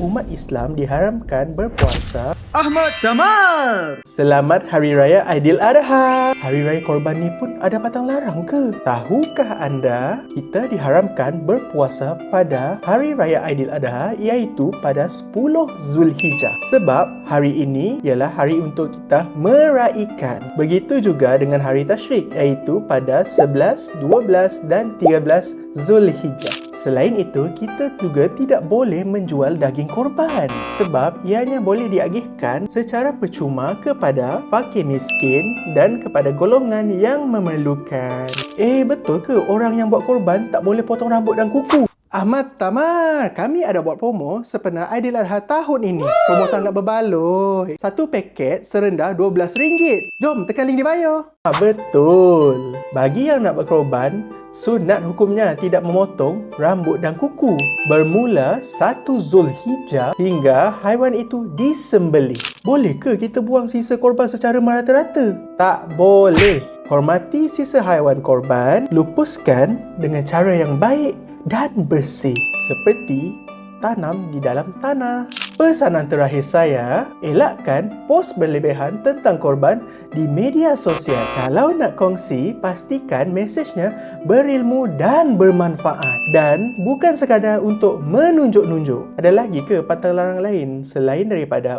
umat Islam diharamkan berpuasa. Ahmad Damar! Selamat Hari Raya Aidiladha. Hari Raya Korban ni pun ada patang larang ke? Tahukah anda kita diharamkan berpuasa pada Hari Raya Aidiladha, iaitu pada 10 Zulhijjah. Sebab hari ini ialah hari untuk kita meraikan. Begitu juga dengan hari Tashrik, iaitu pada 11, 12 dan 13 Zulhijjah. Selain itu, kita juga tidak boleh menjual daging korban sebab ianya boleh diagihkan secara percuma kepada fakir miskin dan kepada golongan yang memerlukan. Betul ke orang yang buat korban tak boleh potong rambut dan kuku? Ahmad Tamar, kami ada buat promo sepenuh Aidiladha tahun ini. Promo sangat berbaloi. Satu paket serendah RM12. Jom tekan link di bio. Betul. Bagi yang nak berkorban, sunat hukumnya tidak memotong rambut dan kuku. Bermula 1 Zulhijjah hingga haiwan itu disembelih. Boleh ke kita buang sisa korban secara merata-rata? Tak boleh. Hormati sisa haiwan korban, lupuskan dengan cara yang baik dan bersih, seperti tanam di dalam tanah. Pesanan terakhir saya, elakkan post berlebihan tentang korban di media sosial. Kalau nak kongsi, pastikan mesejnya berilmu dan bermanfaat dan bukan sekadar untuk menunjuk-nunjuk. Ada lagi ke pantang larang lain selain daripada